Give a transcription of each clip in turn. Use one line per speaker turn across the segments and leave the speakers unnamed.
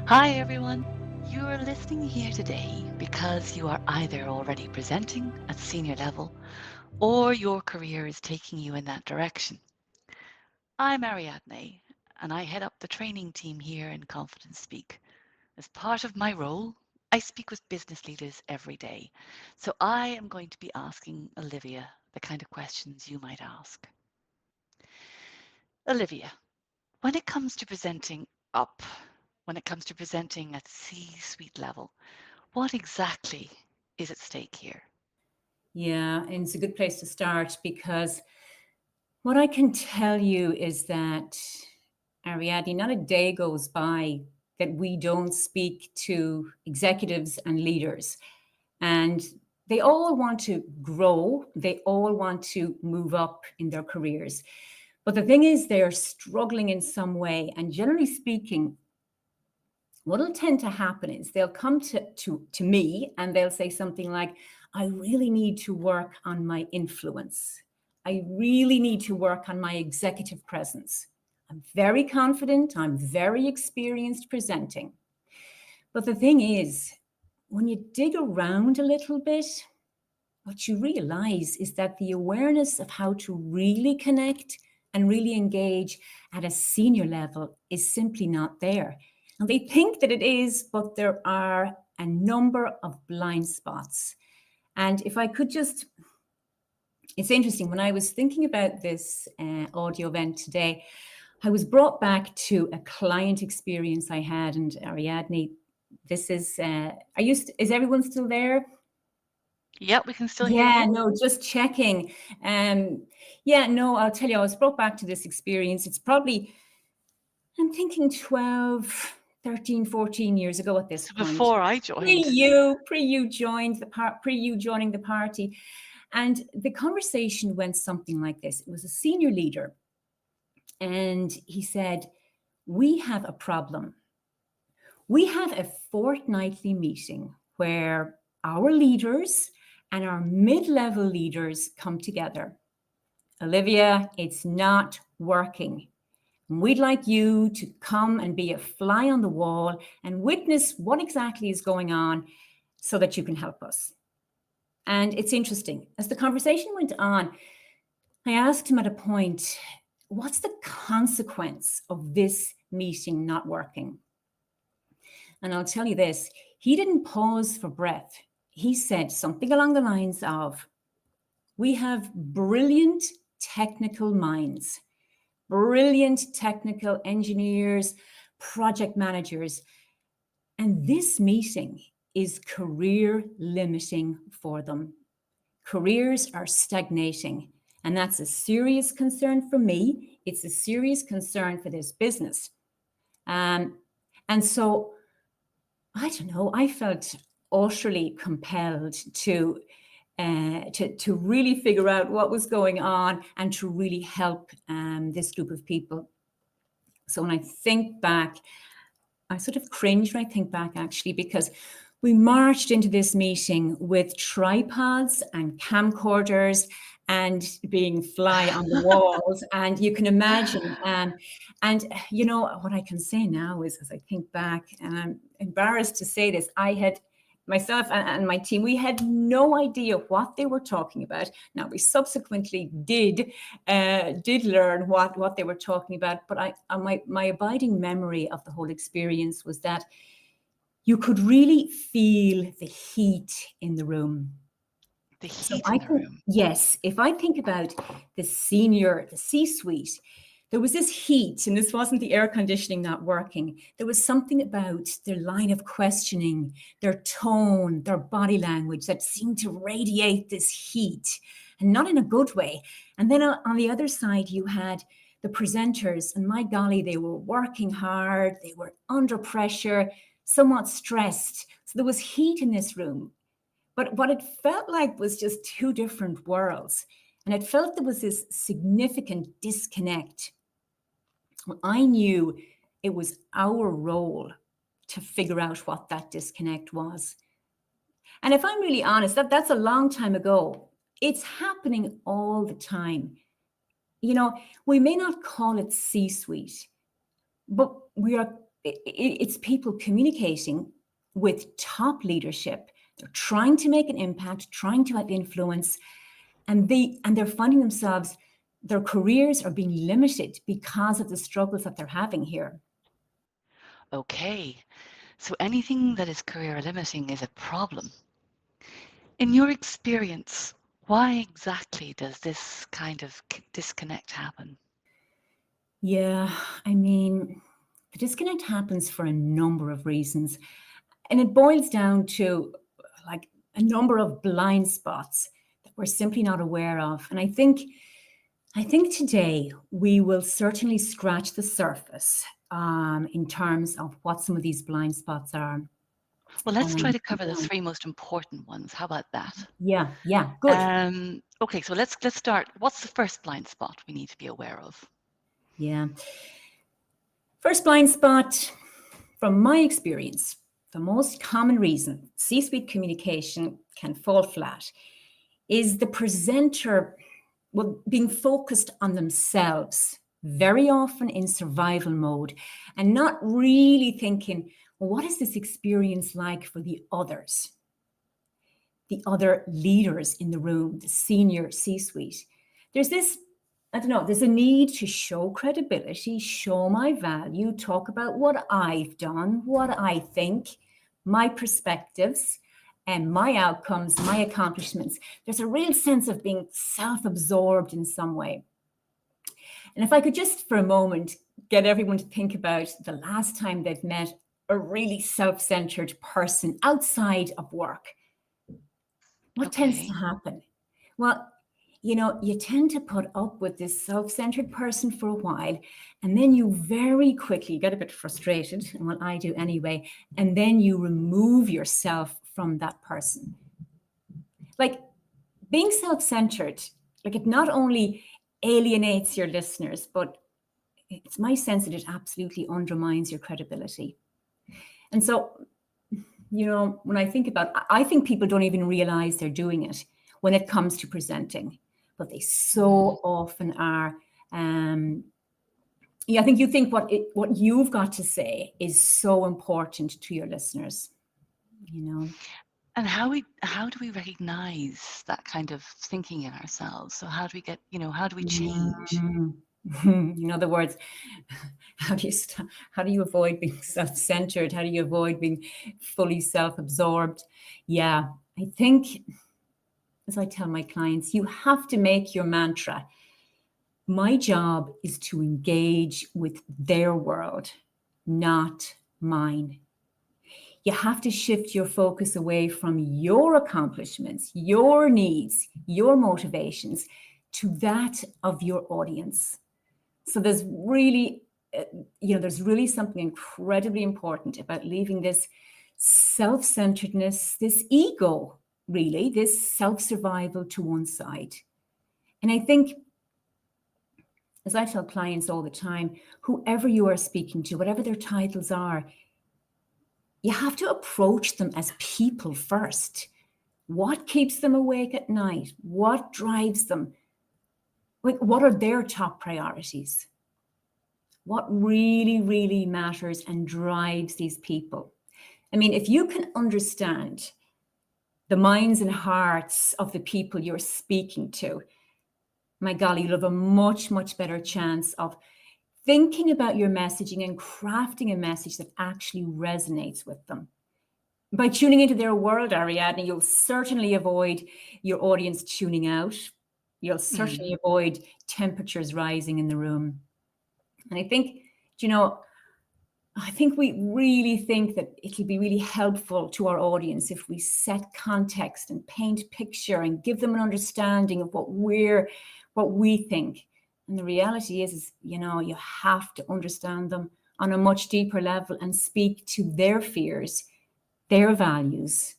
Hi, everyone. You are listening here today because you are either already presenting at senior level or your career is taking you in that direction. I'm Ariadne, and I head up the training team here in Confidence Speak. As part of my role, I speak with business leaders every day, so I am going to be asking Olivia the kind of questions you might ask. Olivia, when it comes to presenting up, when it comes to presenting at C-suite level, what exactly is at stake here?
Yeah, and it's a good place to start because what I can tell you is that, Ariadne, not a day goes by that we don't speak to executives and leaders. And they all want to grow, they all want to move up in their careers. But the thing is, they're struggling in some way. And generally speaking, what will tend to happen is they'll come to me and they'll say something like, I really need to work on my influence. I really need to work on my executive presence. I'm very confident. I'm very experienced presenting. But the thing is, when you dig around a little bit, what you realize is that the awareness of how to really connect and really engage at a senior level is simply not there. And they think that it is, but there are a number of blind spots. And if I could just, it's interesting, when I was thinking about this audio event today, I was brought back to a client experience I had. And Ariadne, this is, is everyone still there?
Yeah, we can still hear
Yeah,
you.
no, just checking. Um, yeah, no, I'll tell you, I was brought back to this experience. It's probably, I'm thinking 12, 13, 14 years ago at this
So
point.
before I joined.
Pre you joining the party. And the conversation went something like this. It was a senior leader, and he said, we have a problem. We have a fortnightly meeting where our leaders and our mid-level leaders come together. Olivia, it's not working. We'd like you to come and be a fly on the wall and witness what exactly is going on so that you can help us. And it's interesting. As the conversation went on, I asked him at a point, what's the consequence of this meeting not working? And I'll tell you this, he didn't pause for breath. He said something along the lines of, we have brilliant technical minds, brilliant technical engineers, project managers. And this meeting is career limiting for them. Careers are stagnating. And that's a serious concern for me. It's a serious concern for this business. Um, and so, I don't know, I felt utterly compelled to really figure out what was going on and to really help this group of people. So when I think back, I sort of cringe when I think back actually, because we marched into this meeting with tripods and camcorders and being fly on the walls. And you can imagine. And you know, what I can say now is, as I think back, and I'm embarrassed to say this, I had myself and my team, we had no idea what they were talking about. Now, we subsequently did learn what they were talking about, but my abiding memory of the whole experience was that you could really feel the heat in the room.
The
So
heat in the room.
yes, if I think about the C-suite, there was this heat, and this wasn't the air conditioning not working. There was something about their line of questioning, their tone, their body language that seemed to radiate this heat, and not in a good way. And then on the other side, you had the presenters, and my golly, they were working hard, they were under pressure, somewhat stressed. So there was heat in this room. But what it felt like was just two different worlds. And it felt there was this significant disconnect. I knew it was our role to figure out what that disconnect was. And if I'm really honest, that's a long time ago. It's happening all the time. You know, we may not call it C-suite, but it's people communicating with top leadership. They're trying to make an impact, trying to have influence, and they're finding themselves, their careers are being limited because of the struggles that they're having here.
Okay, so anything that is career limiting is a problem. In your experience, why exactly does this kind of disconnect happen?
Yeah, I mean, the disconnect happens for a number of reasons. And it boils down to like a number of blind spots that we're simply not aware of. And I think today we will certainly scratch the surface in terms of what some of these blind spots are.
Well, let's try to cover the
Yeah,
three most important ones. How about that?
yeah, good.
Okay, so let's start. What's the first blind spot we need to be aware of?
Yeah. First blind spot, from my experience, the most common reason C suite communication can fall flat is the presenter, well, being focused on themselves, very often in survival mode, and not really thinking, well, what is this experience like for the others, the other leaders in the room, the senior C suite? There's this, I don't know, there's a need to show credibility, show my value, talk about what I've done, what I think, my perspectives, and my outcomes, my accomplishments. There's a real sense of being self absorbed in some way. And if I could just for a moment get everyone to think about the last time they've met a really self centered person outside of work, what tends to
Okay.
happen? Well, you tend to put up with this self centered person for a while, and then you very quickly get a bit frustrated, and what I do anyway, and then you remove yourself from that person. Like being self centered, like it not only alienates your listeners, but it's my sense that it absolutely undermines your credibility. And so, when I think about, I think people don't even realize they're doing it when it comes to presenting, but they
Mm.
so often are. Yeah, I think you think what you've got to say is so important to your listeners. You know,
And how do we recognize that kind of thinking in ourselves? So how do we get, how do we change?
Mm. In other words, how do you avoid being self-centered? How do you avoid being fully self-absorbed? Yeah, I think, as I tell my clients, you have to make your mantra, my job is to engage with their world, not mine. You have to shift your focus away from your accomplishments, your needs, your motivations to that of your audience. So there's really something incredibly important about leaving this self-centeredness, this ego, really, this self-survival to one side. And I think, as I tell clients all the time, whoever you are speaking to, whatever their titles are, you have to approach them as people first. What keeps them awake at night? What drives them? Like, what are their top priorities? What really, really matters and drives these people? I mean, if you can understand the minds and hearts of the people you're speaking to, my golly, you'll have a much, much better chance of thinking about your messaging and crafting a message that actually resonates with them. By tuning into their world, Ariadne, you'll certainly avoid your audience tuning out. You'll certainly
Mm.
avoid temperatures rising in the room. And I think we really think that it'll be really helpful to our audience if we set context and paint picture and give them an understanding of what we think. And the reality is, you have to understand them on a much deeper level and speak to their fears, their values,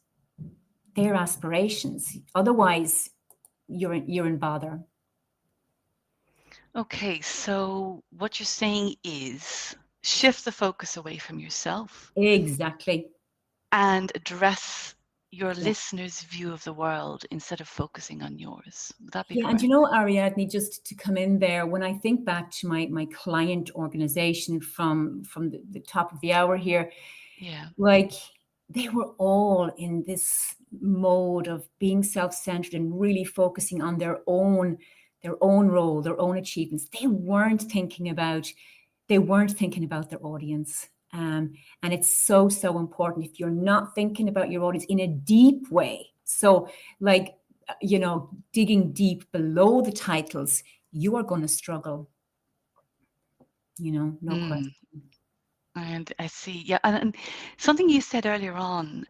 their aspirations. Otherwise, you're in bother.
Okay, so what you're saying is shift the focus away from yourself
Exactly.
and address your
Yeah.
listener's view of the world instead of focusing on yours. Would that be
Yeah, and you
correct?
know, Ariadne, just to come in there, when I think back to my client organization from the top of the hour here,
Yeah.
like they were all in this mode of being self-centered and really focusing on their own role, their own achievements. They weren't thinking about their audience. And it's so, so important. If you're not thinking about your audience in a deep way, so like, digging deep below the titles, you are going to struggle, no
Mm.
question.
And I see. Yeah. And something you said earlier on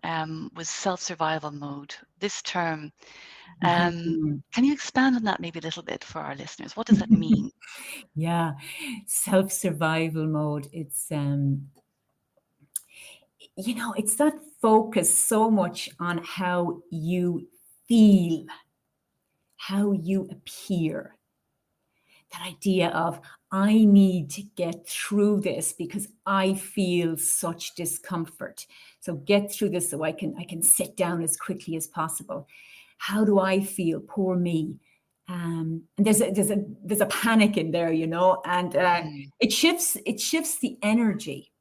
was self-survival mode. This term, can you expand on that maybe a little bit for our listeners? What does that mean?
Yeah, self-survival mode. It's that focus so much on how you feel, how you appear. That idea of, I need to get through this because I feel such discomfort. So get through this so I can sit down as quickly as possible. How do I feel? Poor me. And there's a panic in there, and
Mm.
it shifts the energy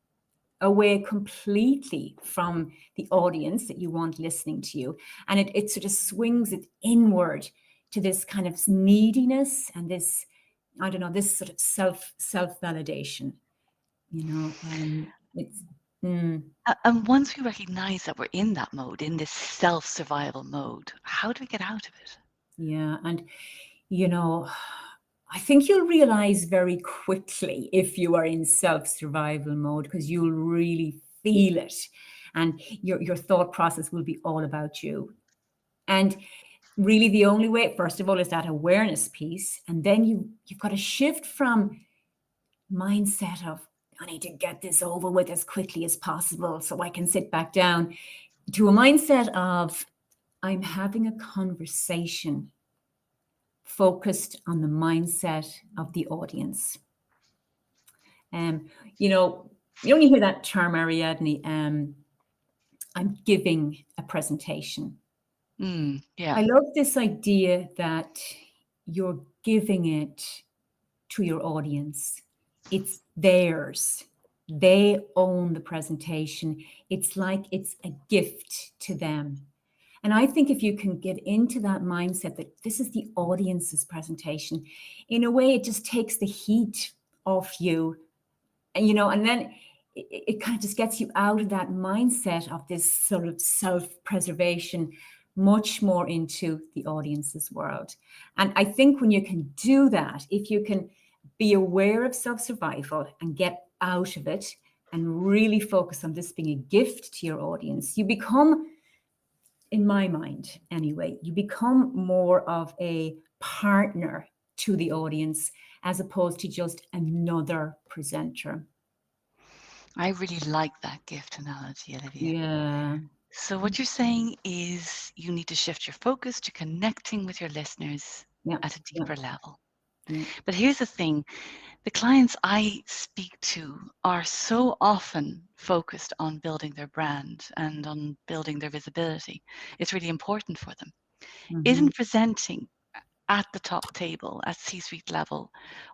away completely from the audience that you want listening to you. And it sort of swings it inward to this kind of neediness and this, I don't know, this sort of self validation, it's, mm,
And once we recognize that we're in that mode, in this self-survival mode, how do we get out of it?
yeah. And, you know, I think you'll realize very quickly if you are in self-survival mode, because you'll really feel it. And your thought process will be all about you. And really the only way, first of all, is that awareness piece. And then you've got to shift from mindset of, I need to get this over with as quickly as possible so I can sit back down, to a mindset of, I'm having a conversation focused on the mindset of the audience. Um, you know, you only hear that term, Ariadne, I'm giving a presentation.
Yeah.
I love this idea that you're giving it to your audience. It's theirs. They own the presentation. It's like it's a gift to them. And I think if you can get into that mindset that this is the audience's presentation, in a way, it just takes the heat off you. And then it kind of just gets you out of that mindset of this sort of self-preservation, much more into the audience's world. And I think when you can do that, if you can be aware of self-survival and get out of it and really focus on this being a gift to your audience, you become, in my mind anyway, you become more of a partner to the audience as opposed to just another presenter.
I really like that gift analogy, Olivia.
Yeah.
So what you're saying is you need to shift your focus to connecting with your listeners
Yeah.
at a
Yeah.
deeper level.
Yeah.
But here's the thing, the clients I speak to are so often focused on building their brand and on building their visibility. It's really important for them.
Mhm.
Isn't presenting at the top table, at C-suite level,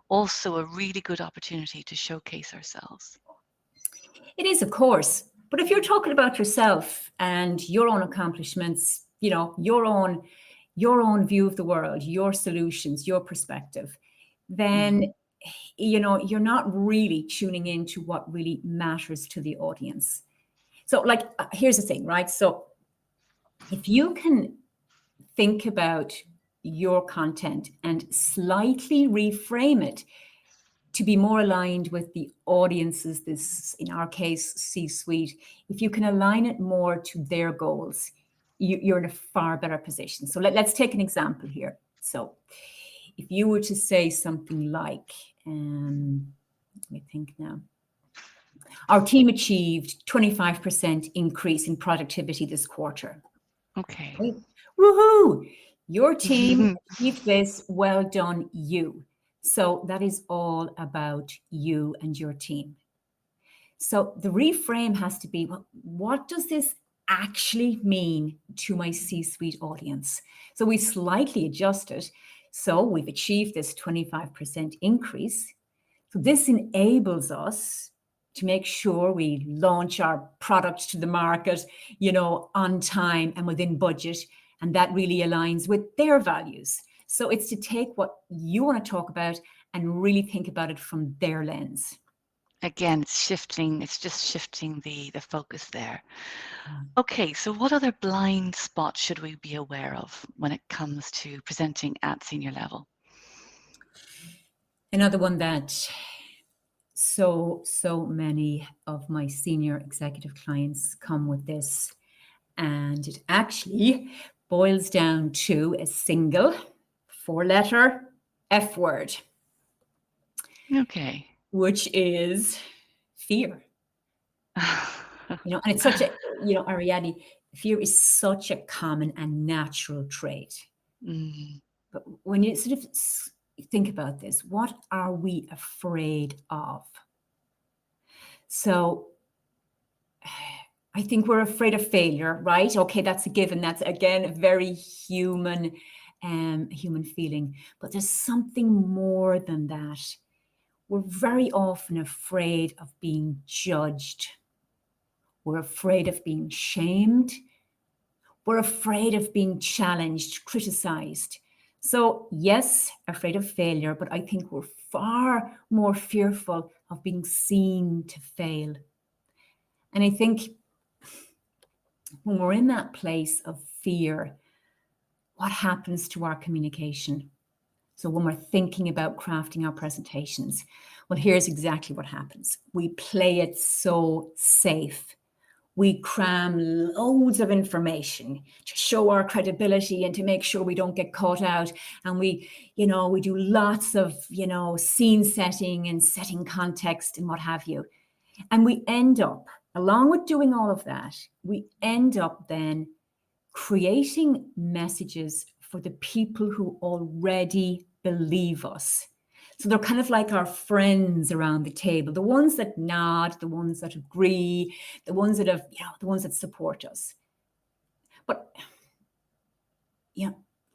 also a really good opportunity to showcase ourselves?
It is, of course. But if you're talking about yourself and your own accomplishments, your own view of the world, your solutions, your perspective,
Mm.
then you're not really tuning into what really matters to the audience. So, like, here's the thing, right? So, if you can think about your content and slightly reframe it to be more aligned with the audiences, this, in our case, C-suite, if you can align it more to their goals, you're in a far better position. So let's take an example here. So if you were to say something like, let me think now. Our team achieved 25% increase in productivity this quarter.
Okay.
Right? Woohoo! Your team achieved this. Well done, you. So that is all about you and your team. So the reframe has to be, well, what does this actually mean to my C-suite audience? So we slightly adjusted. So we've achieved this 25% increase. So this enables us to make sure we launch our product to the market, on time and within budget. And that really aligns with their values. So it's to take what you want to talk about and really think about it from their lens.
Again, it's just shifting the focus there. Okay, so what other blind spots should we be aware of when it comes to presenting at senior level?
Another one that so many of my senior executive clients come with this, and it actually boils down to a single 4-letter F word,
Okay.
which is fear. And it's such a, Ariadne, fear is such a common and natural trait.
Mm,
But when you sort of think about this, what are we afraid of? So I think we're afraid of failure, right? Okay, that's a given. That's again a very human feeling. But there's something more than that. We're very often afraid of being judged. We're afraid of being shamed. We're afraid of being challenged, criticized. So, yes, afraid of failure, but I think we're far more fearful of being seen to fail. And I think when we're in that place of fear, what happens to our communication? So, when we're thinking about crafting our presentations, well, here's exactly what happens. We play it so safe. We cram loads of information to show our credibility and to make sure we don't get caught out. And we do lots of, scene setting and setting context and what have you. And we end up, along with doing all of that, we end up then creating messages for the people who already believe us. So they're kind of like our friends around the table, the ones that nod, the ones that agree, the ones that the ones that support us. But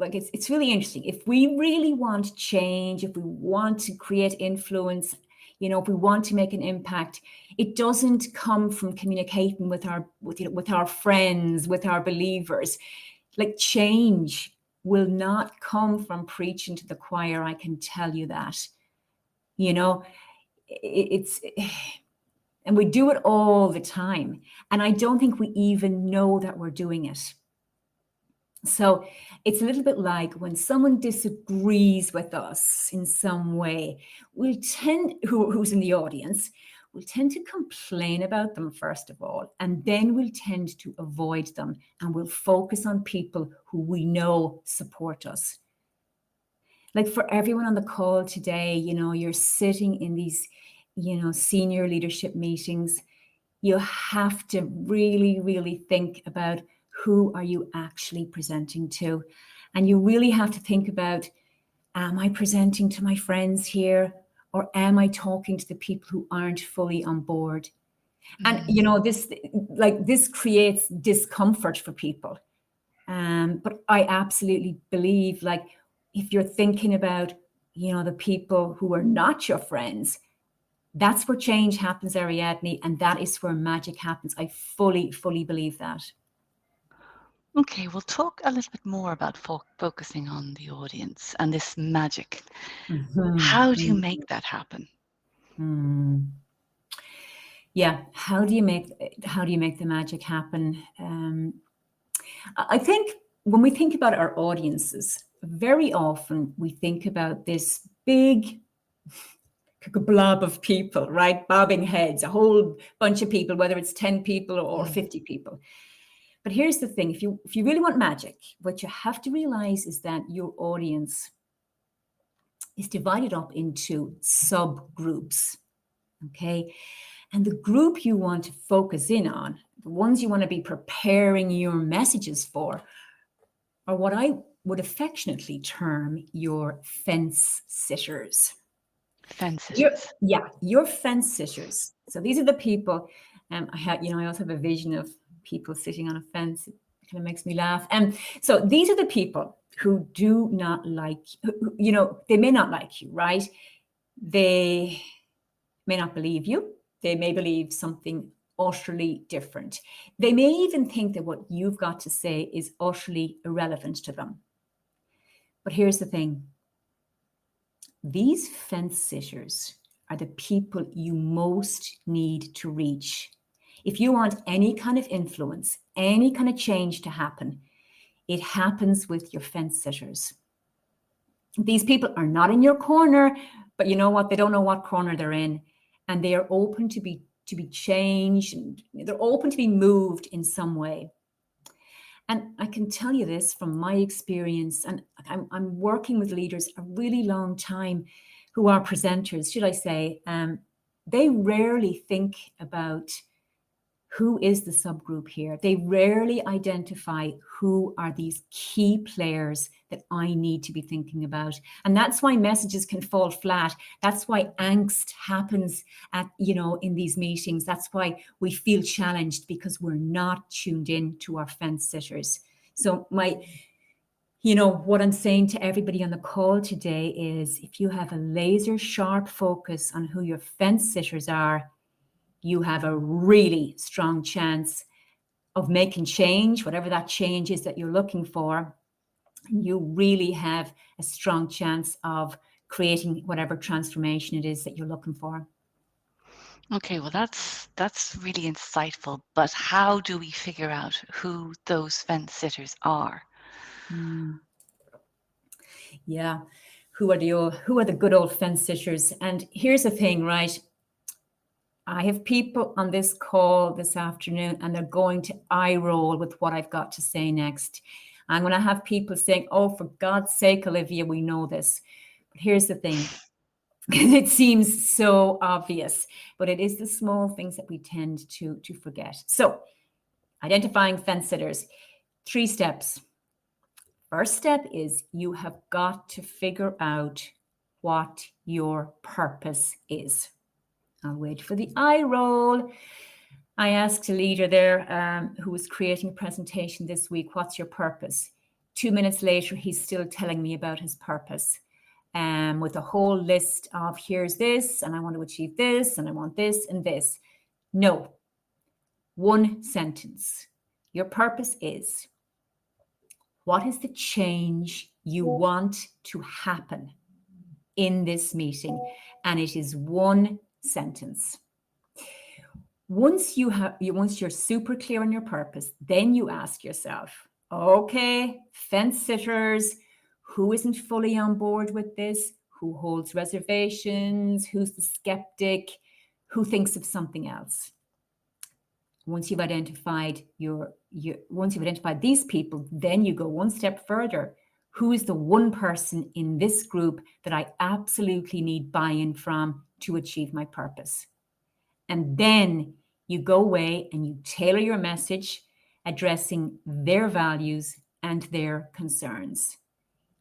it's really interesting. If we really want change, if we want to create influence, if we want to make an impact, it doesn't come from communicating with our friends, with our believers. Like change will not come from preaching to the choir. I can tell you that. It's and we do it all the time, and I don't think we even know that we're doing it. So it's a little bit like when someone disagrees with us in some way, who's in the audience, we'll tend to complain about them first of all, and then we'll tend to avoid them, and we'll focus on people who we know support us. Like for everyone on the call today, you're sitting in these, senior leadership meetings. You have to really, really think about who are you actually presenting to? And you really have to think about, am I presenting to my friends here? Or am I talking to the people who aren't fully on board? And, this creates discomfort for people. But I absolutely believe, if you're thinking about, the people who are not your friends, that's where change happens, Ariadne, and that is where magic happens. I fully, fully believe that.
Okay, we'll talk a little bit more about focusing on the audience and this magic. How do you make that happen?
Yeah, how do you make the magic happen? I think when we think about our audiences, very often we think about this big blob of people, right? Bobbing heads, a whole bunch of people, whether it's 10 people or 50 people. But here's the thing, if you really want magic, what you have to realize is that your audience is divided up into subgroups, okay? And the group you want to focus in on, the ones you want to be preparing your messages for, are what I would affectionately term your fence sitters.
Fence sitters.
Your fence sitters. So these are the people. I also have a vision of people sitting on a fence. It kind of makes me laugh. And so these are the people who do not like, they may not like you, right? They may not believe you. They may believe something utterly different. They may even think that what you've got to say is utterly irrelevant to them. But here's the thing. These fence sitters are the people you most need to reach. If you want any kind of influence, any kind of change to happen, it happens with your fence sitters. These people are not in your corner, but you know what? They don't know what corner they're in, and they are open to be changed, and they're open to be moved in some way. And I can tell you this from my experience, and I'm working with leaders a really long time who are presenters, should I say. They rarely think about who is the subgroup here. They rarely identify who are these key players that I need to be thinking about. And that's why messages can fall flat. That's why angst happens in these meetings. That's why we feel challenged, because we're not tuned in to our fence sitters. So what I'm saying to everybody on the call today is, if you have a laser sharp focus on who your fence sitters are, you have a really strong chance of making change, whatever that change is that you're looking for. You really have a strong chance of creating whatever transformation it is that you're looking for.
Okay, well, that's really insightful. But how do we figure out who those fence sitters are?
Yeah, who are the good old fence sitters? And here's the thing, right? I have people on this call this afternoon, and they're going to eye roll with what I've got to say next. I'm going to have people saying, "Oh, for God's sake, Olivia, we know this." But here's the thing. It seems so obvious, but it is the small things that we tend to forget. So, identifying fence sitters, 3 steps. First step is you have got to figure out what your purpose is. I'll wait for the eye roll. I asked a leader there who was creating a presentation this week, "What's your purpose?" 2 minutes later, he's still telling me about his purpose, with a whole list of, here's this, and I want to achieve this, and I want this and this. No, 1 sentence. Your purpose is, what is the change you want to happen in this meeting? And it is 1 sentence. Once you're super clear on your purpose, then you ask yourself, okay, fence sitters, who isn't fully on board with this? Who holds reservations? Who's the skeptic? Who thinks of something else? Once you've identified these people, then you go 1 step further. Who is the 1 person in this group that I absolutely need buy-in from to achieve my purpose? And then you go away and you tailor your message, addressing their values and their concerns.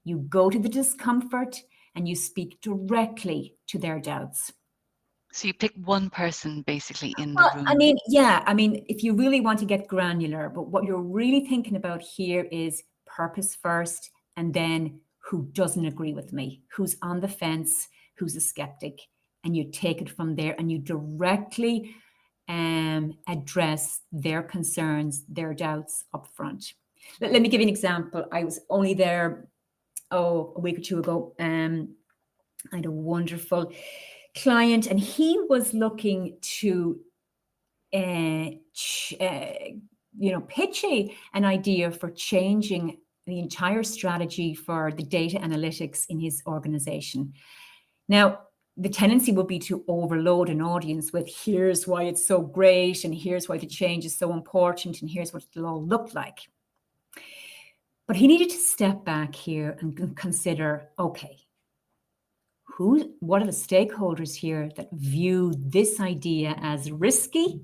You go to the discomfort and you speak directly to their doubts.
So you pick 1 person basically in the room.
I mean, if you really want to get granular, but what you're really thinking about here is purpose first, and then who doesn't agree with me, who's on the fence, who's a skeptic. And you take it from there and you directly address their concerns, their doubts up front. Let me give you an example. I was only there, a week or 2 ago. I had a wonderful client, and he was looking to pitch an idea for changing the entire strategy for the data analytics in his organization. Now, the tendency would be to overload an audience with, here's why it's so great, and here's why the change is so important, and here's what it'll all look like. But he needed to step back here and consider, okay, what are the stakeholders here that view this idea as risky,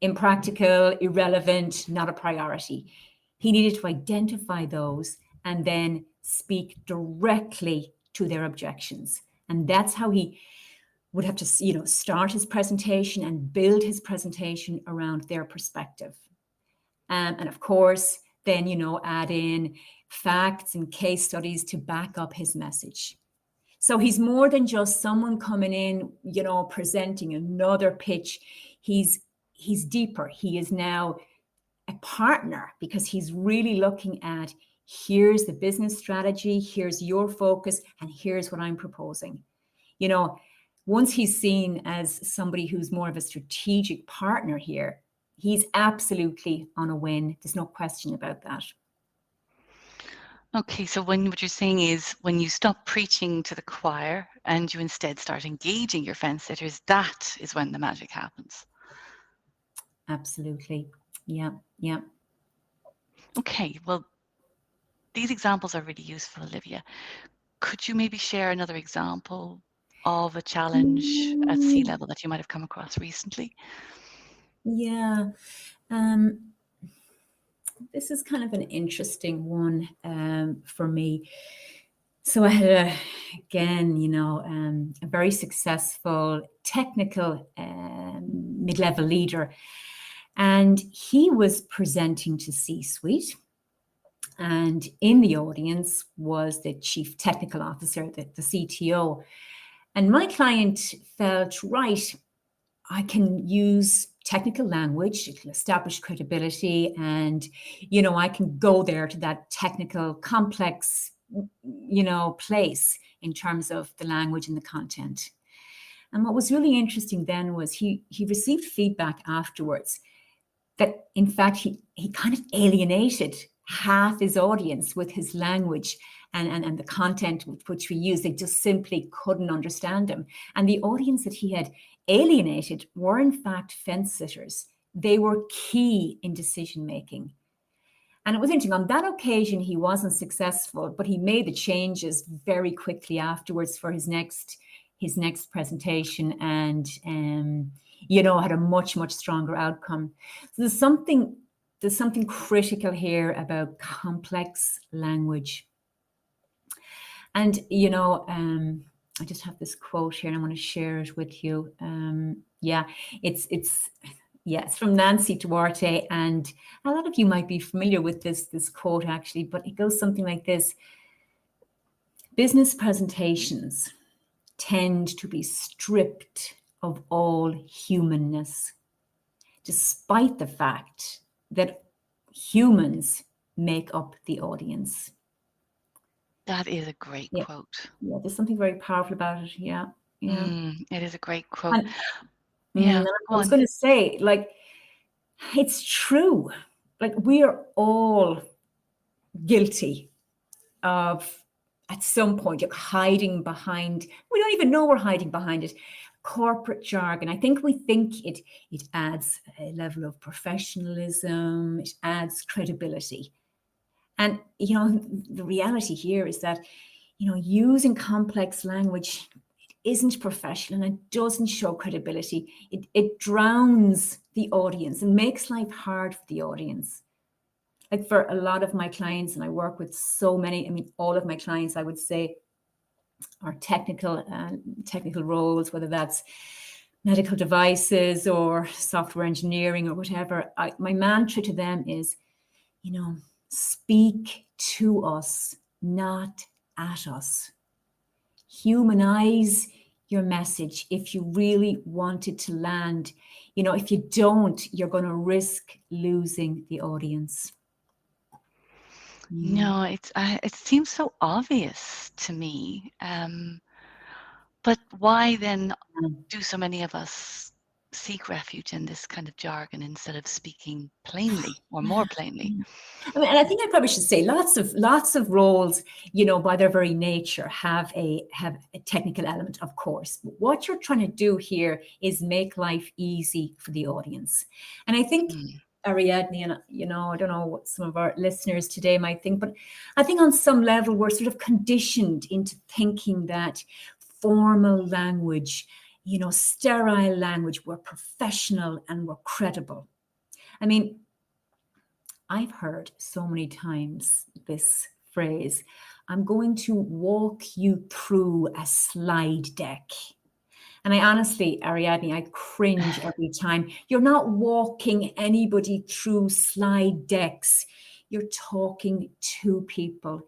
impractical, irrelevant, not a priority? He needed to identify those and then speak directly to their objections. And that's how he would have to, start his presentation and build his presentation around their perspective. And of course, then, add in facts and case studies to back up his message. So he's more than just someone coming in, presenting another pitch. He's deeper. He is now a partner because he's really looking at, here's the business strategy, here's your focus, and here's what I'm proposing. Once he's seen as somebody who's more of a strategic partner here, he's absolutely on a win. There's no question about that.
Okay, so what you're saying is when you stop preaching to the choir and you instead start engaging your fence sitters, that is when the magic happens.
Absolutely. Yeah, yeah.
Okay, well, these examples are really useful, Olivia. Could you maybe share another example of a challenge at sea level that you might have come across recently?
Yeah. This is kind of an interesting one for me. So I had, a very successful technical mid-level leader, and he was presenting to C-suite. And in the audience was the chief technical officer, the CTO. And my client felt, right, I can use technical language, it'll establish credibility, and, I can go there to that technical, complex, place in terms of the language and the content. And what was really interesting then was he received feedback afterwards that, in fact, he kind of alienated half his audience with his language and the content which we use. They just simply couldn't understand him. And the audience that he had alienated were, in fact, fence sitters. They were key in decision making. And it was interesting. On that occasion, he wasn't successful, but he made the changes very quickly afterwards for his next presentation, and had a much, much stronger outcome. So there's something critical here about complex language. And I just have this quote here, and I want to share it with you. It's from Nancy Duarte, and a lot of you might be familiar with this quote actually, but it goes something like this: business presentations tend to be stripped of all humanness, despite the fact that humans make up the audience.
That is a great quote.
Yeah, there's something very powerful about it. Yeah.
It is a great quote.
I was going to say, it's true. We are all guilty of, at some point, hiding behind, we don't even know we're hiding behind it, corporate jargon. I think we think it adds a level of professionalism, it adds credibility. And, the reality here is that, using complex language isn't professional and it doesn't show credibility. It drowns the audience and makes life hard for the audience. Like for a lot of my clients, and I work with so many, all of my clients, I would say, are technical roles, whether that's medical devices or software engineering or whatever. My mantra to them is, speak to us, not at us. Humanize your message if you really want it to land. If you don't, you're going to risk losing the audience.
No, it seems so obvious to me. But why then do so many of us seek refuge in this kind of jargon instead of speaking plainly or more plainly?
And I think I probably should say lots of roles, by their very nature have a technical element, of course. But what you're trying to do here is make life easy for the audience. And I think Ariadne, and I don't know what some of our listeners today might think, but I think on some level we're sort of conditioned into thinking that formal language, sterile language, we're professional and we're credible. I've heard so many times this phrase, I'm going to walk you through a slide deck. And I honestly, Ariadne, I cringe every time. You're not walking anybody through slide decks. You're talking to people.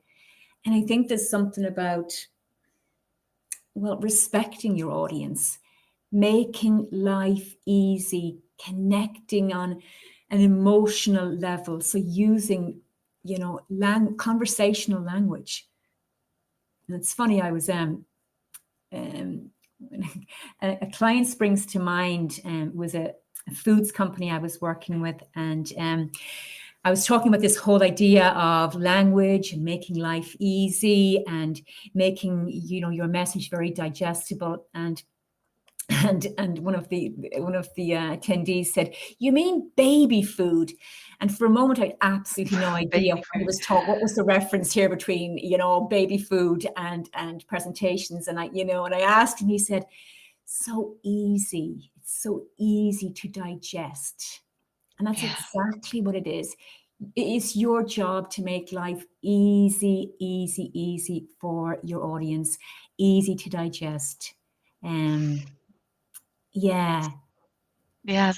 And I think there's something about, well, respecting your audience, making life easy, connecting on an emotional level. So using, conversational language. And it's funny, I was um, a client springs to mind, was a foods company I was working with, and I was talking about this whole idea of language and making life easy and making your message very digestible. And one of the attendees said, "You mean baby food?" And for a moment, I had absolutely no idea
Baby
what he
food.
was taught. What was the reference here between baby food and presentations? And I asked him. He said, "So easy. It's so easy to digest." And that's
Yeah.
exactly what it is. It's your job to make life easy, easy, easy for your audience, easy to digest. Um, yeah,
Yeah,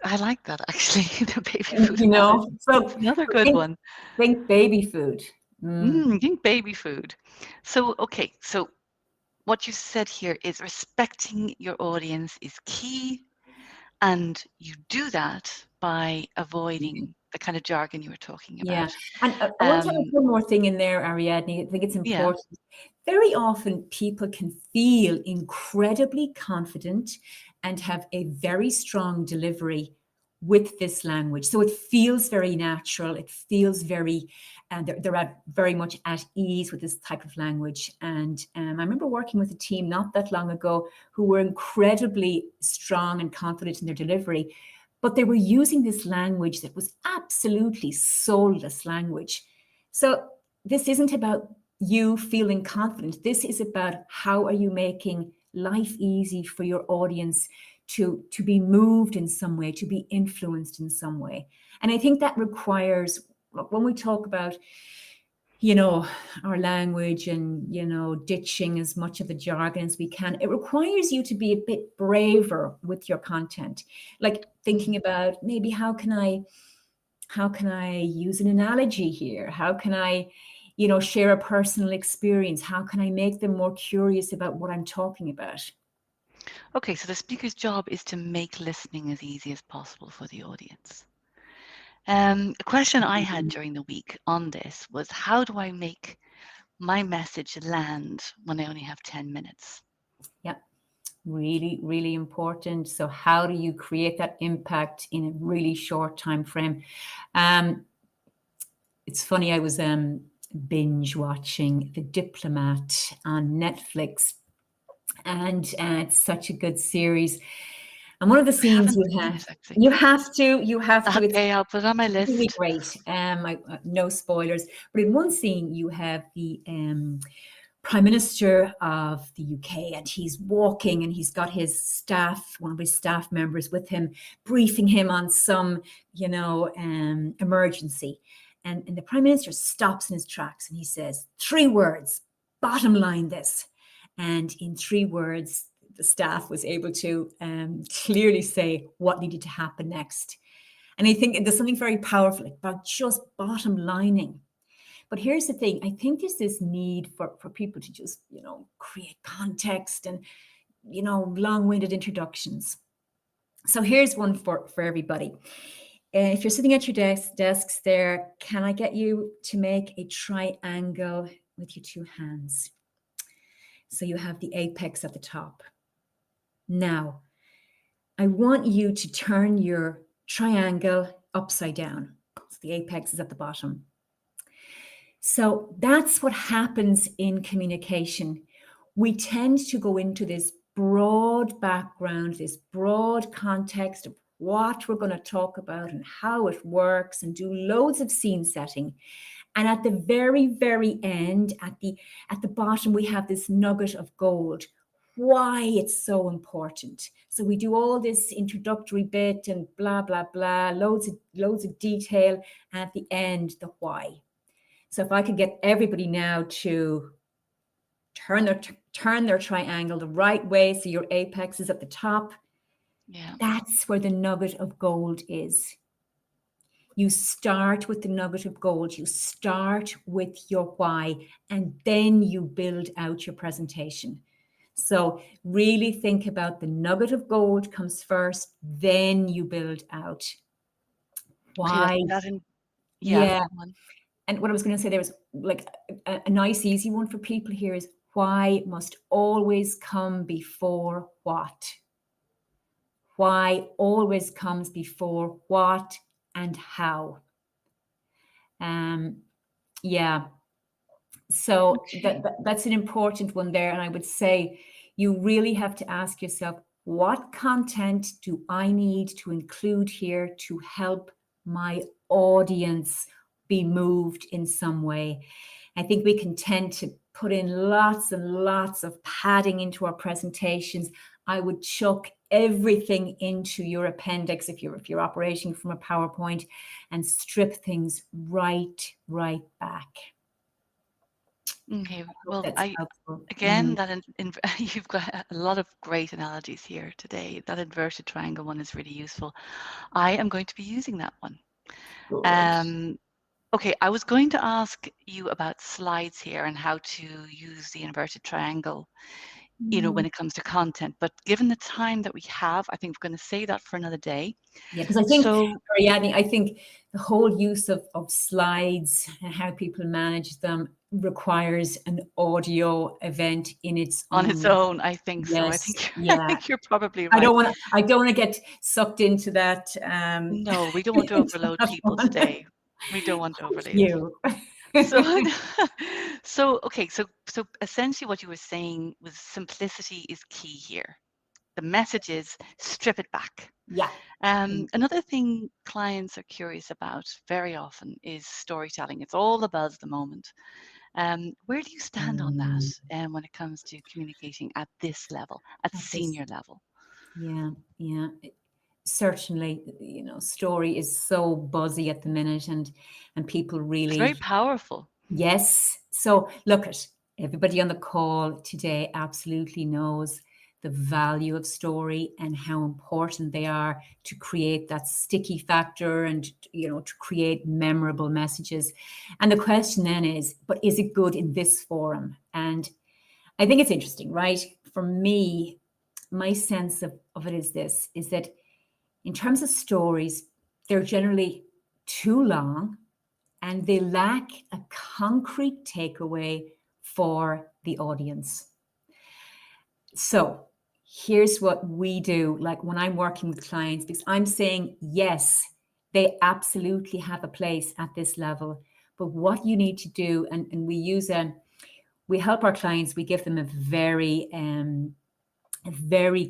I like that actually, the baby food analogy.
so
It's another good
think,
one.
think baby food. Mm,
Think baby food. So, okay, so what you said here is respecting your audience is key, and you do that by avoiding the kind of jargon you were talking
yeah.
about.
And I want to add
Um,
one more thing in there, Ariadne. I think it's
yeah.
important. Very often people can feel incredibly confident and have a very strong delivery with this language. So it feels very natural. It feels very, and they're very much at ease with this type of language. And I remember working with a team not that long ago who were incredibly strong and confident in their delivery, but they were using this language that was absolutely soulless language. So this isn't about you feeling confident. This is about how are you making life easy for your audience to be moved in some way, to be influenced in some way. And I think that requires, when we talk about our language and ditching as much of the jargon as we can, it requires you to be a bit braver with your content, like thinking about maybe how can I use an analogy here? How can I, share a personal experience? How can I make them more curious about what I'm talking about?
Okay, so the speaker's job is to make listening as easy as possible for the audience. A question I had during the week on this was, how do I make my message land when I only have 10 minutes?
Yeah, really, really important. So how do you create that impact in a really short time frame? Um, it's funny, I was binge watching The Diplomat on Netflix, and it's such a good series. And one of the
I
scenes
haven't
you
seen
have,
it actually.
you have to. It's
Okay, I'll put it on my
really
list.
great. No spoilers, but in one scene you have the Prime Minister of the UK, and he's walking, and he's got his staff, one of his staff members with him, briefing him on some, emergency. And the Prime Minister stops in his tracks and he says, 3 words, bottom line this. And in 3 words, the staff was able to clearly say what needed to happen next. And I think there's something very powerful about just bottom lining. But here's the thing, I think there's this need for people to just, create context and, long-winded introductions. So here's one for everybody. If you're sitting at your desks there, can I get you to make a triangle with your 2 hands? So you have the apex at the top. Now, I want you to turn your triangle upside down. So the apex is at the bottom. So that's what happens in communication. We tend to go into this broad background, this broad context of what we're going to talk about and how it works, and do loads of scene setting. And at the very, very end, at the bottom, we have this nugget of gold. Why it's so important. So we do all this introductory bit and blah blah blah, loads of detail, and at the end, the why. So if I could get everybody now to turn their triangle the right way so your apex is at the top.
Yeah.
That's where the nugget of gold is. You start with the nugget of gold, you start with your why, and then you build out your presentation. So really think about the nugget of gold comes first, then you build out
Okay,
why.
yeah,
Yeah.
go on.
And what I was going to say there was like a nice, easy one for people here is why must always come before what. Why always comes before what and how. Um, yeah. So
Okay.
that's an important one there. And I would say you really have to ask yourself, what content do I need to include here to help my audience be moved in some way? I think we can tend to put in lots and lots of padding into our presentations. I would chuck everything into your appendix if you're operating from a PowerPoint and strip things right back.
Okay.
Hope
Well,
that's helpful.
again, you've got a lot of great analogies here today. That inverted triangle one is really useful. I am going to be using that one.
Good.
Um, okay, I was going to ask you about slides here and how to use the inverted triangle, when it comes to content. But given the time that we have, I think we're going to save that for another day.
Yeah, because I think,
So
Ariadne, I think the whole use of slides and how people manage them requires an audio event in its
on
own
its
right.
own, I think so. I
Yes,
think I
yeah.
think you're probably
I
right.
don't want to. I don't want to get sucked into that.
No, we don't want to
Into
overload
that
people
one.
today. We don't want to overload.
You.
So, okay, so essentially what you were saying was simplicity is key here. The message is strip it back.
Yeah.
Another thing clients are curious about very often is storytelling. It's all the buzz at the moment. Where do you stand on that
Mm,
when it comes to communicating at this level, at
at this.
senior level?
Yeah. Yeah. Certainly, story is so buzzy at the minute, and people
It's very
really.
powerful.
Yes. So look at everybody on the call today absolutely knows the value of story and how important they are to create that sticky factor and to create memorable messages. And the question then is, but is it good in this forum? And I think it's interesting, right? For me, my sense of it is this, is that in terms of stories, they're generally too long and they lack a concrete takeaway for the audience. So here's what we do, like when I'm working with clients, because I'm saying, yes, they absolutely have a place at this level. But what you need to do, and we help our clients, we give them a very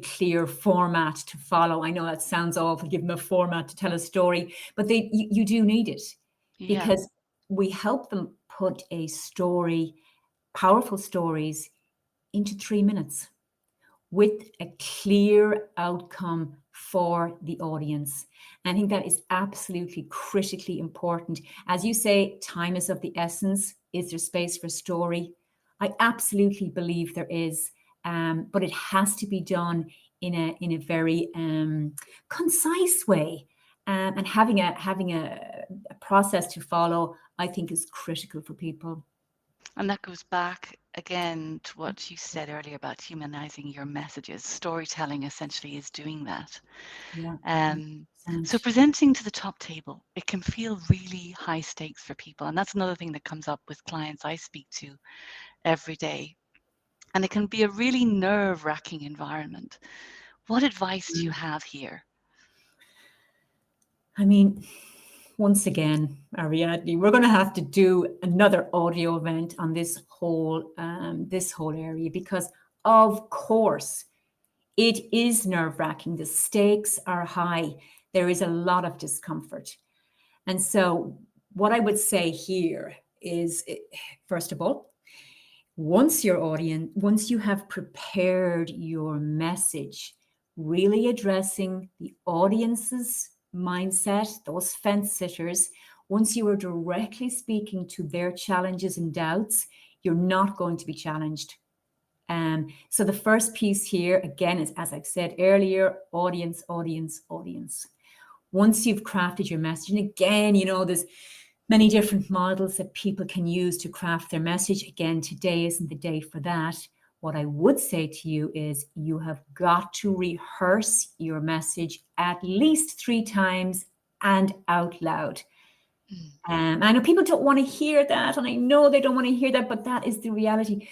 clear format to follow. I know that sounds awful, give them a format to tell a story, but you do need it
Yeah.
because we help them put a story, powerful stories, into 3 minutes with a clear outcome for the audience. And I think that is absolutely critically important. As you say, time is of the essence. Is there space for story? I absolutely believe there is, but it has to be done in a very concise way. And having a process to follow, I think, is critical for people.
And that goes back again to what you said earlier about humanizing your messages. Storytelling essentially is doing that.
Yeah,
So
100%.
presenting to the top table, it can feel really high stakes for people. And that's another thing that comes up with clients I speak to every day. And it can be a really nerve-wracking environment. What advice do you have here?
I mean, once again, Ariadne, we're going to have to do another audio event on this whole area because, of course, it is nerve-wracking. The stakes are high. There is a lot of discomfort, and so what I would say here is, first of all, once you have prepared your message, really addressing the audience's mindset, those fence sitters, once you are directly speaking to their challenges and doubts, you're not going to be challenged. So the first piece here, again, is, as I've said earlier, audience, audience, audience. Once you've crafted your message, and again, there's many different models that people can use to craft their message. Again, today isn't the day for that. What I would say to you is you have got to rehearse your message at least 3 times and out loud. I know people don't want to hear that, and I know they don't want to hear that, but that is the reality.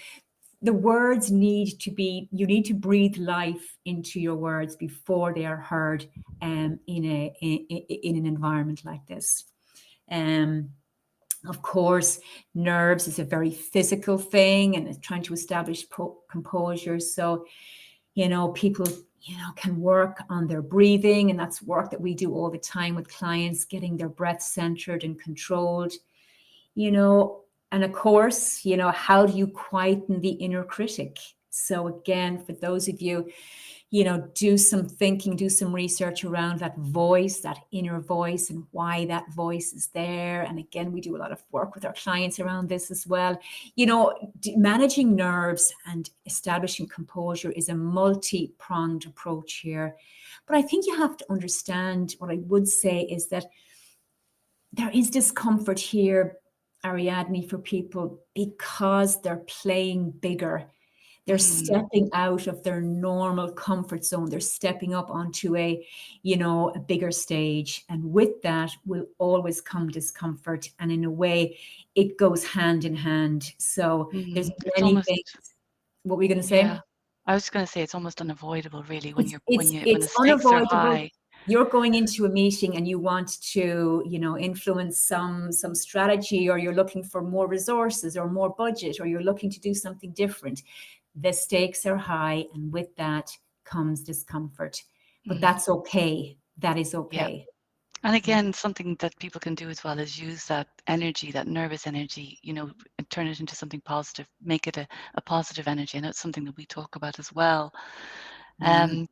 The words need to be, you need to breathe life into your words before they are heard in an environment like this. Of course, nerves is a very physical thing, and it's trying to establish composure. So, people, can work on their breathing, and that's work that we do all the time with clients, getting their breath centered and controlled, and of course, how do you quieten the inner critic? So again, for those of you, do some thinking, do some research around that voice, that inner voice, and why that voice is there. And again, we do a lot of work with our clients around this as well. Managing nerves and establishing composure is a multi-pronged approach here. But I think you have to understand, what I would say is that there is discomfort here, Ariadne, for people because they're playing bigger. They're stepping out of their normal comfort zone. They're stepping up onto a bigger stage. And with that will always come discomfort. And in a way, it goes hand in hand. So there's
It's
many
almost,
things. What were you going to
yeah.
say?
I was going to say it's almost unavoidable, really, when the
It's
stakes are
unavoidable.
high.
You're going into a meeting and you want to, influence some strategy, or you're looking for more resources or more budget, or you're looking to do something different. The stakes are high, and with that comes discomfort. But that's okay. That is
Yeah.
okay.
And again, something that people can do as well is use that energy, that nervous energy, and turn it into something positive, make it a positive energy. And that's something that we talk about as well.
Yeah.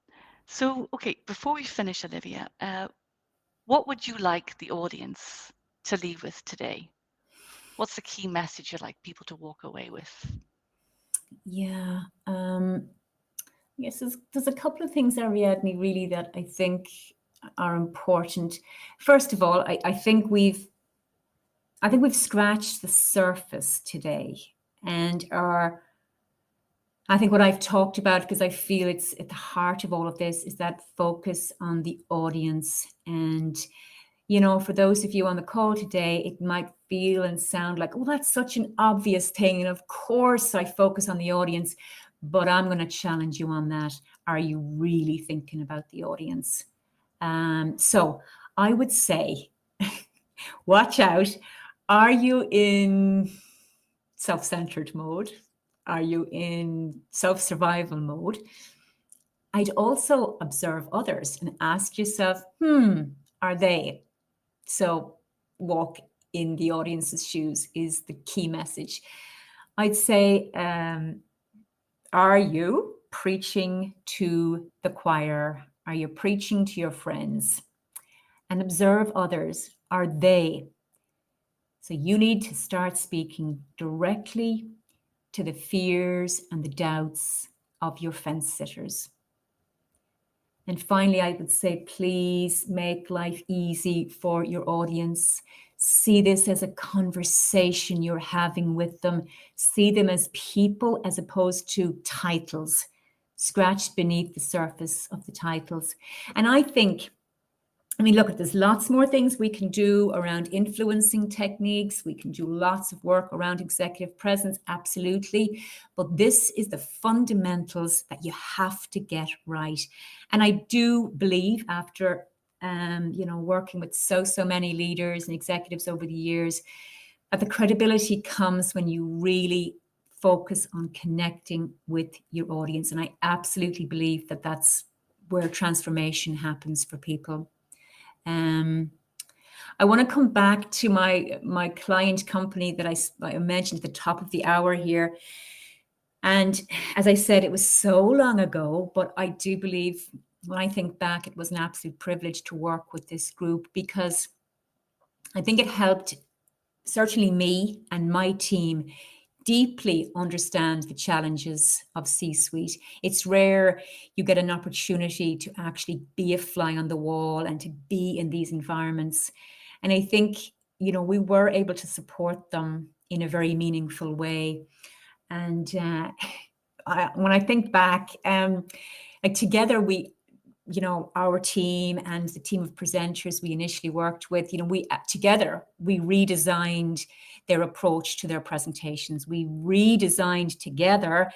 So, okay, before we finish, Olivia, what would you like the audience to leave with today? What's the key message you'd like people to walk away with?
Yeah. Yes, there's a couple of things, Ariadne, really, that I think are important. First of all, I think we've scratched the surface today, and I think what I've talked about, because I feel it's at the heart of all of this, is that focus on the audience. And for those of you on the call today, it might feel and sound like, oh, that's such an obvious thing. And of course, I focus on the audience, but I'm going to challenge you on that. Are you really thinking about the audience? So I would say, watch out. Are you in self-centered mode? Are you in self-survival mode? I'd also observe others and ask yourself, are they? So walk in the audience's shoes is the key message. I'd say, are you preaching to the choir? Are you preaching to your friends? And observe others. Are they? So you need to start speaking directly to the fears and the doubts of your fence sitters. And finally, I would say, please make life easy for your audience. See this as a conversation you're having with them. See them as people as opposed to titles, scratched beneath the surface of the titles. And I think, look, there's lots more things we can do around influencing techniques. We can do lots of work around executive presence, absolutely. But this is the fundamentals that you have to get right. And I do believe, after working with so many leaders and executives over the years, that the credibility comes when you really focus on connecting with your audience. And I absolutely believe that that's where transformation happens for people. I want to come back to my client company that I mentioned at the top of the hour here. And as I said, it was so long ago, but I do believe, when I think back, it was an absolute privilege to work with this group, because I think it helped, certainly me and my team, deeply understand the challenges of C-suite. It's rare you get an opportunity to actually be a fly on the wall and to be in these environments. And I think, we were able to support them in a very meaningful way. And when I think back, like together our team and the team of presenters we initially worked with, we together we redesigned their approach to their presentations. We redesigned together,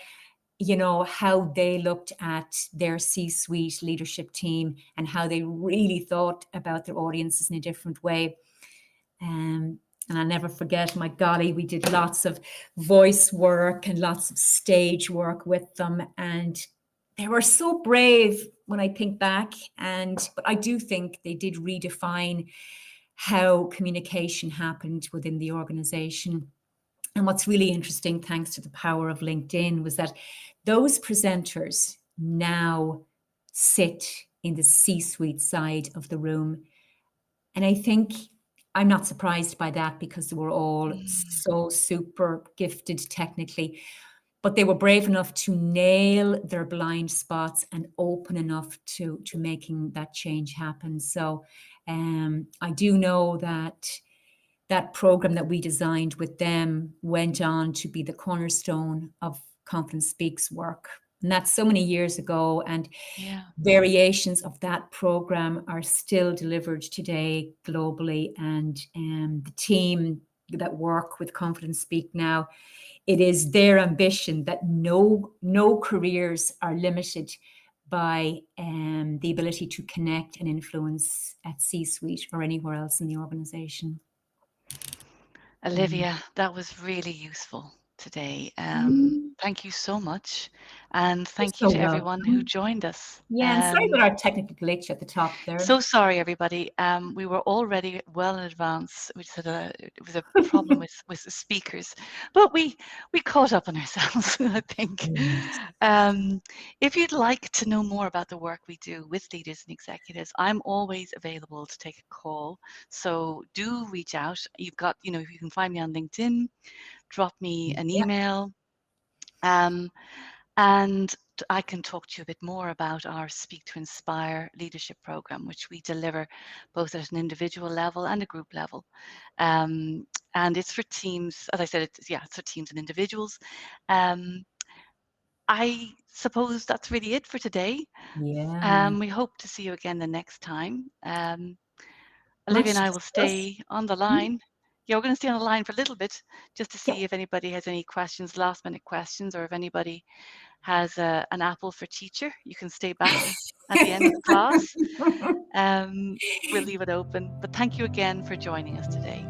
how they looked at their C-suite leadership team and how they really thought about their audiences in a different way. And I'll never forget, my golly, we did lots of voice work and lots of stage work with them. And they were so brave when I think back. But I do think they did redefine how communication happened within the organization. And what's really interesting, thanks to the power of LinkedIn, was that those presenters now sit in the C-suite side of the room. And I think I'm not surprised by that because they were all
Mm.
so super gifted technically, but they were brave enough to nail their blind spots and open enough to making that change happen. So I do know that program that we designed with them went on to be the cornerstone of Confidence Speaks work. And that's so many years ago. And
Yeah.
variations of that program are still delivered today globally. And the team that work with Confidence Speak now, it is their ambition that no careers are limited by the ability to connect and influence at C-suite or anywhere else in the organization.
Olivia, that was really useful today.
Mm.
Thank you so much. And
You're
thank you
so
to everyone who
welcome.
joined us.
Yeah, and sorry about our technical glitch at the top there.
So sorry, everybody. We were already well in advance. It was a problem with the speakers, but we caught up on ourselves, I think.
Yes.
If you'd like to know more about the work we do with leaders and executives, I'm always available to take a call. So do reach out. You can find me on LinkedIn, drop me an
Yeah.
email. And I can talk to you a bit more about our Speak to Inspire leadership program, which we deliver both at an individual level and a group level. And it's for teams, as I said, it's for teams and individuals. Um, I suppose that's really it for today.
Yeah.
We hope to see you again the next time. Olivia and
Much
I will
discussed.
stay on the line. Yeah, we're going to stay on the line for a little bit just to
Yeah.
see if anybody has any questions, last minute questions, or if anybody has an apple for teacher. You can stay back at the end of the class. We'll leave it open. But thank you again for joining us today.